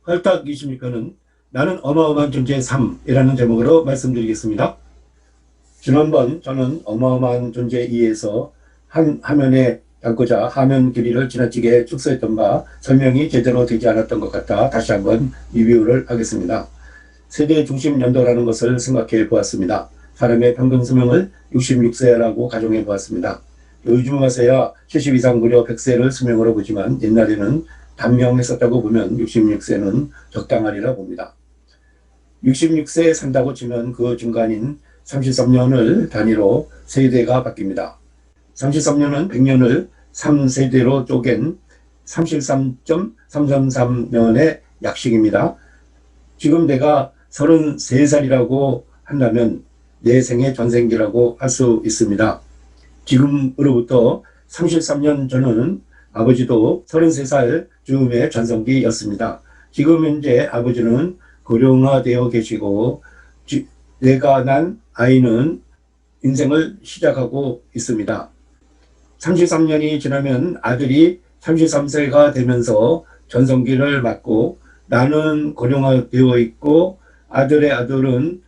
활딱 26회는 나는 어마어마한 존재의 삶이라는 제목으로 말씀드리겠습니다. 지난번 저는 어마어마한 존재 2에서 한 화면에 담고자 화면 길이를 지나치게 축소했던 바 설명이 제대로 되지 않았던 것 같아 다시 한번 리뷰를 하겠습니다. 세대 중심 연도라는 것을 생각해 보았습니다. 사람의 평균 수명을 66세라고 가정해 보았습니다. 요즘 와서야 70 이상 무려 100세를 수명으로 보지만 옛날에는 단명했었다고 보면 66세는 적당하리라 봅니다. 66세 산다고 치면 그 중간인 33년을 단위로 세대가 바뀝니다. 33년은 100년을 3세대로 쪼갠 33.333년의 약식입니다. 지금 내가 33살이라고 한다면 내 생의 전생기라고 할 수 있습니다. 지금으로부터 33년 전은 아버지도 33살 즈음의 전성기였습니다. 지금 현재 아버지는 고령화되어 계시고 내가 난 아이는 인생을 시작하고 있습니다. 33년이 지나면 아들이 33세가 되면서 전성기를 맞고 나는 고령화되어 있고 아들의 아들은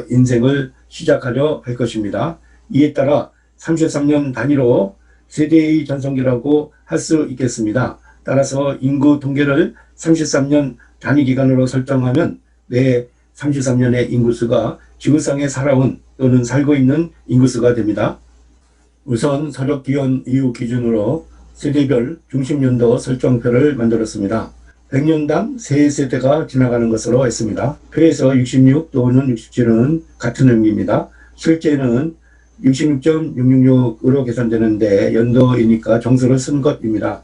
인생을 시작하려 할 것입니다. 이에 따라 33년 단위로 세대의 전성기라고 할 수 있겠습니다. 따라서 인구 통계를 33년 단위 기간으로 설정하면 내 33년의 인구수가 지구상에 살아온 또는 살고 있는 인구수가 됩니다. 우선 서력 기원 이후 기준으로 세대별 중심연도 설정표를 만들었습니다. 100년당 3세대가 지나가는 것으로 했습니다. 표에서 66 또는 67은 같은 의미입니다. 실제는 66.666으로 계산되는데 연도이니까 정수를 쓴 것입니다.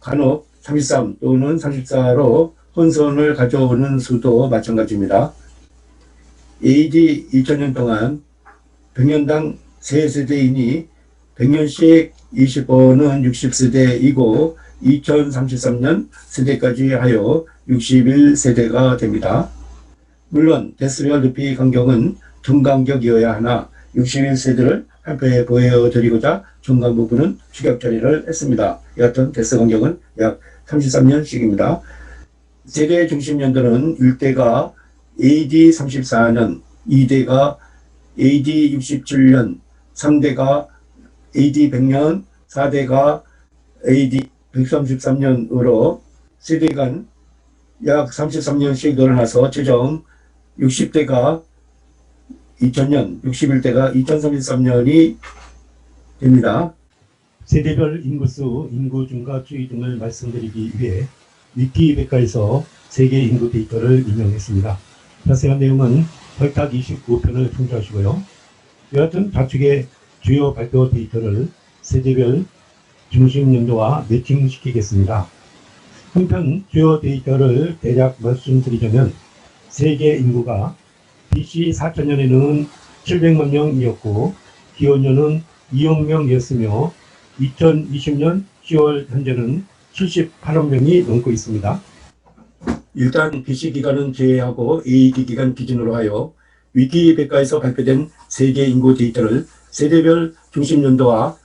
간혹 33 또는 34로 혼선을 가져오는 수도 마찬가지입니다. AD 2000년 동안 100년당 3세대이니 100년씩 20번은 60세대이고 2033년 세대까지 하여 61세대가 됩니다. 물론 데시벨 높이 간격은 중간격이어야 하나 61세대를 한 표에 보여드리고자 중간 부분은 추격 처리를 했습니다. 여하튼 데스 간격은 약 33년씩입니다. 세대 중심 연도는 1대가 AD 34년, 2대가 AD 67년, 3대가 AD 100년, 4대가 AD 133년으로 세대 간 약 33년씩 늘어나서 최종 60대가 2000년, 61대가 2033년이 됩니다. 세대별 인구수, 인구 증가 추이 등을 말씀드리기 위해 위키백과에서 세계 인구 데이터를 인용했습니다. 자세한 내용은 활딱 29편을 참조하시고요. 여하튼 좌측의 주요 발표 데이터를 세대별 중심 연도와 매칭시키겠습니다. 한편 주요 데이터를 대략 말씀드리자면 세계 인구가 BC 4000년에는 700만 명이었고 기원년은 2억 명이었으며 2020년 10월 현재는 78억 명이 넘고 있습니다. 일단 BC 기간은 제외하고 AD 기간 기준으로 하여 위키백과에서 발표된 세계 인구 데이터를 세대별 중심 연도와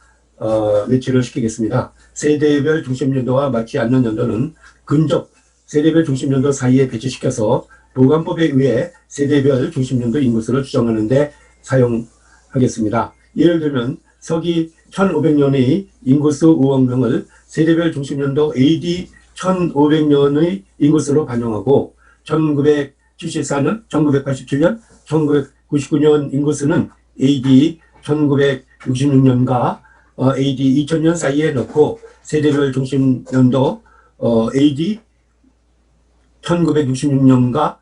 매치를 시키겠습니다. 세대별 중심 연도와 맞지 않는 연도는 근접 세대별 중심 연도 사이에 배치시켜서 보관법에 의해 세대별 중심 연도 인구수를 추정하는 데 사용하겠습니다. 예를 들면 서기 1500년의 인구수 5억 명을 세대별 중심 연도 AD 1500년의 인구수로 반영하고 1974년, 1987년, 1999년 인구수는 AD 1966년과 AD 2000년 사이에 넣고 세대별 중심 연도 AD 1966년과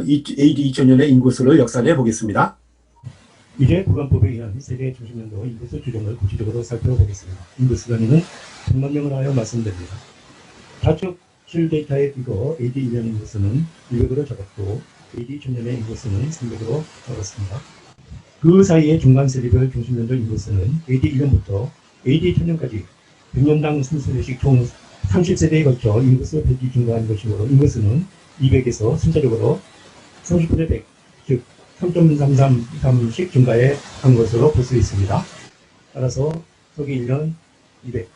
AD 2000년의 인구수를 역산해 보겠습니다. 이제 보관법에 의한 세대 중심 연도 인구수 추정을 구체적으로 살펴보겠습니다. 인구수 단위는 100만 명을 하여 말씀드립니다. 좌측 실 데이터에 비고 AD 1년 인구수는 200으로 적었고 AD 1000년의 인구수는 300으로 적었습니다. 그 사이의 중간 세대별 중심 연도 인구수는 AD 1년부터 AD 1000년까지 100년당 3세대씩 총 30세대에 걸쳐 인구수 100이 증가한 것이므로 인구수는 200에서 순차적으로 30분의 100, 즉 3.333씩 증가해 간 것으로 볼 수 있습니다. 따라서 서기 1년 200,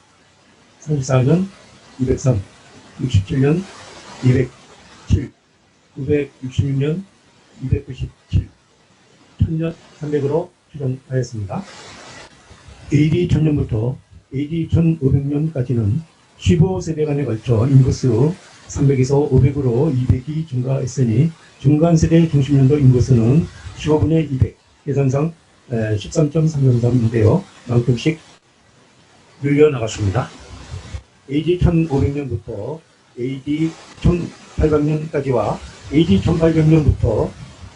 34년 203, 67년 200, 7, 966년 297, 1000년 300으로 추정하였습니다. AD 1000년부터 AD 1500년까지는 15세대간에 걸쳐 인구수 300에서 500으로 200이 증가했으니 중간세대 중심연도 인구수는 15분의 200, 계산상 13.333인데요. 만큼씩 늘려나갔습니다. AD 1500년부터 AD 1800년까지와 AD 1800년부터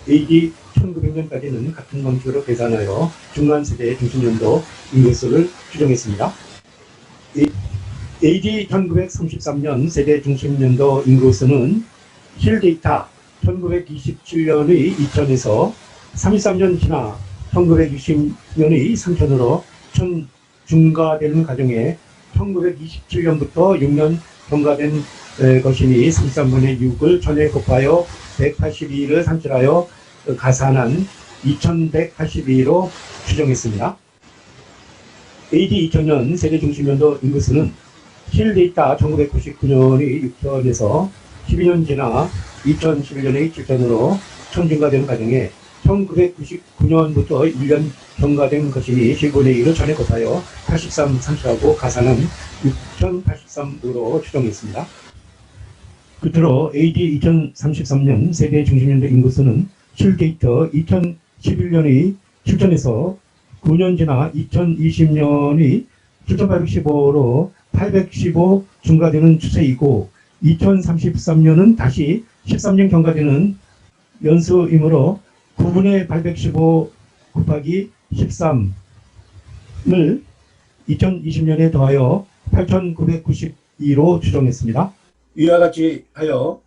AD 1900년까지는 같은 방식으로 계산하여 중간세대 중심연도 인구수를 추정했습니다. AD 1933년 세대 중심연도 인구수는 실데이터 1927년의 2000에서 33년 지나 1960년의 3000으로 증가되는 과정에 1927년부터 6년 경과된 것이니 33분의 6을 1000에 곱하여 182를 산출하여 가산한 2182로 추정했습니다. AD 2000년 세대 중심연도 인구수는 실데이터 1999년의 6000에서 12년 지나 2011년의 7000으로 증가되는 과정에 1999년부터 1년 경과된 것이니 10분의 1을 1000에 곱하여 83 산출하고 가산은 6083으로 추정했습니다. 끝으로 AD 2033년 세대 중심연도 인구수는 실데이터 2011년의 7000에서 9년 지나 2020년이 7815로 815 증가되는 추세이고 2033년은 다시 13년 경과되는 연수이므로 9분의 815 곱하기 13을 2020년에 더하여 8992로 추정했습니다. 이와 같이 하여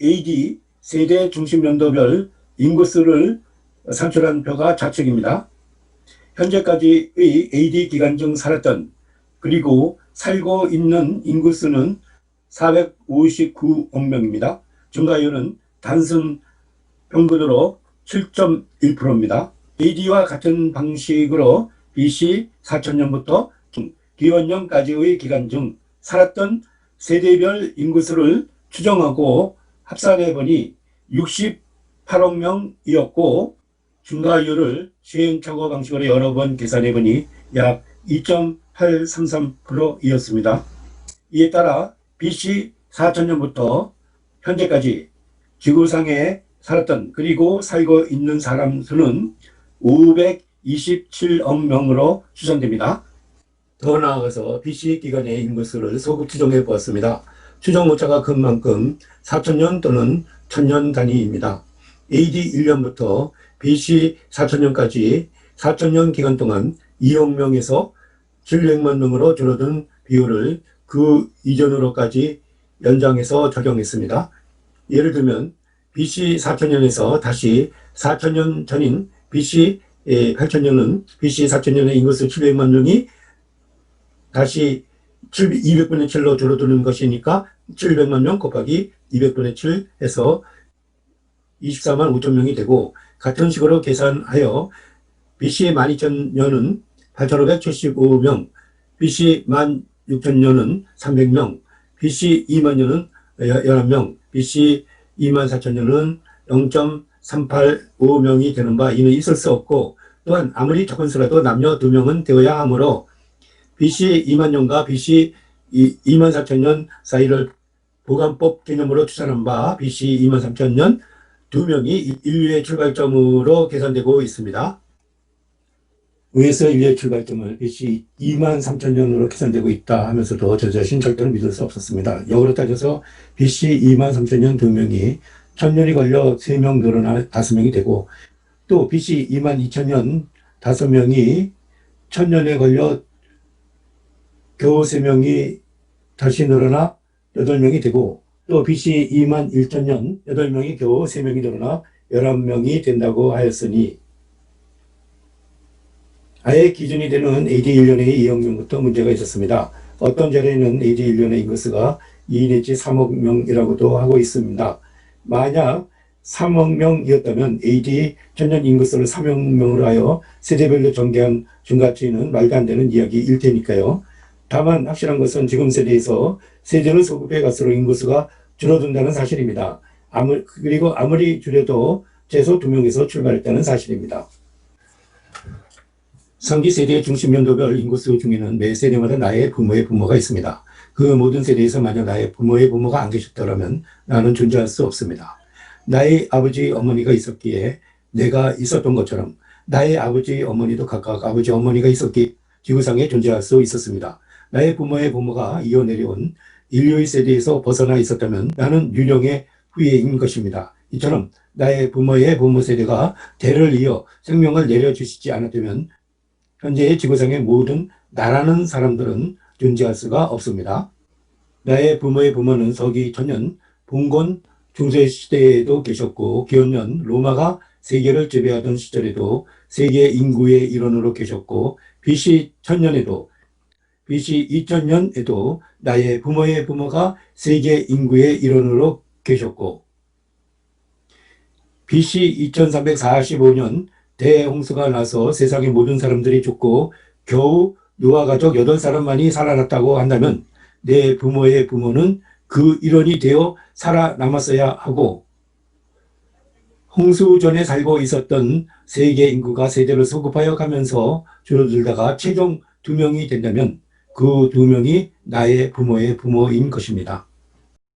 AD 세대 중심연도별 인구수를 산출한 표가 좌측입니다. 현재까지의 AD 기간 중 살았던 그리고 살고 있는 인구수는 459억 명입니다. 증가율은 단순 평균으로 7.1%입니다. AD와 같은 방식으로 BC 4000년부터 기원년까지의 기간 중 살았던 세대별 인구수를 추정하고 합산해보니 68억 명이었고 증가율을 시행착오 방식으로 여러 번 계산해보니 약 2.833%이었습니다. 이에 따라 BC 4000년부터 현재까지 지구상에 살았던 그리고 살고 있는 사람 수는 527억 명으로 추정됩니다. 더 나아가서 BC 기간의 인구수를 소급 추정해 보았습니다. 추정 오차가 큰 만큼 4000년 또는 1000년 단위입니다. AD 1년부터 BC 4000년까지 4000년 기간 동안 2억 명에서 700만 명으로 줄어든 비율을 그 이전으로까지 연장해서 적용했습니다. 예를 들면 BC 4000년에서 다시 4000년 전인 BC 8000년은 BC 4000년의 인구수 700만 명이 다시 200분의 7로 줄어드는 것이니까 700만 명 곱하기 200분의 7 해서 24만 5천 명이 되고 같은 식으로 계산하여 BC 12000년은 8575명, BC 16000년은 300명, BC 2만년은 11명, BC 24000년은 0.385명이 되는 바 이는 있을 수 없고 또한 아무리 적은 수라도 남녀 2명은 되어야 하므로 BC 2만년과 BC 24000년 사이를 보관법 개념으로 추산한 바 BC 23000년 2명이 인류의 출발점으로 계산되고 있습니다. 의에서 인류의 출발점을 BC 23000년으로 계산되고 있다 하면서도 저 자신 절대로 믿을 수 없었습니다. 역으로 따져서 BC 23000년 2명이 1000년이 걸려 3명 늘어나 5명이 되고 또 BC 22000년 5명이 1000년에 걸려 겨우 3명이 다시 늘어나 8명이 되고 또 BC 21000년 8명이 겨우 3명이 늘어나 11명이 된다고 하였으니 아예 기준이 되는 AD 1년의 2억 명부터 문제가 있었습니다. 어떤 자료에는 AD 1년의 인구수가 2 내지 3억 명이라고도 하고 있습니다. 만약 3억 명이었다면 AD 1000년 인구수를 3억 명으로 하여 세대별로 전개한 중과치는 말도 안 되는 이야기일 테니까요. 다만 확실한 것은 지금 세대에서 세대를 소급해 갈수록 인구수가 줄어든다는 사실입니다. 그리고 아무리 줄여도 최소 2명에서 출발했다는 사실입니다. 상기 세대의 중심 연도별 인구수 중에는 매 세대마다 나의 부모의 부모가 있습니다. 그 모든 세대에서 만약 나의 부모의 부모가 안 계셨더라면 나는 존재할 수 없습니다. 나의 아버지 어머니가 있었기에 내가 있었던 것처럼 나의 아버지 어머니도 각각 아버지 어머니가 있었기에 지구상에 존재할 수 있었습니다. 나의 부모의 부모가 이어내려온 인류의 세대에서 벗어나 있었다면 나는 유령의 후예인 것입니다. 이처럼 나의 부모의 부모 세대가 대를 이어 생명을 내려주시지 않았다면 현재의 지구상의 모든 나라는 사람들은 존재할 수가 없습니다. 나의 부모의 부모는 서기 1000년 봉건 중세시대에도 계셨고 기원년 로마가 세계를 지배하던 시절에도 세계 인구의 일원으로 계셨고 BC 1000년에도 BC 2000년에도 나의 부모의 부모가 세계 인구의 일원으로 계셨고 BC 2345년 대홍수가 나서 세상의 모든 사람들이 죽고 겨우 노아 가족 8사람만이 살아났다고 한다면 내 부모의 부모는 그 일원이 되어 살아남았어야 하고 홍수 전에 살고 있었던 세계 인구가 세대를 소급하여 가면서 줄어들다가 최종 2명이 된다면 그 2명이 나의 부모의 부모인 것입니다.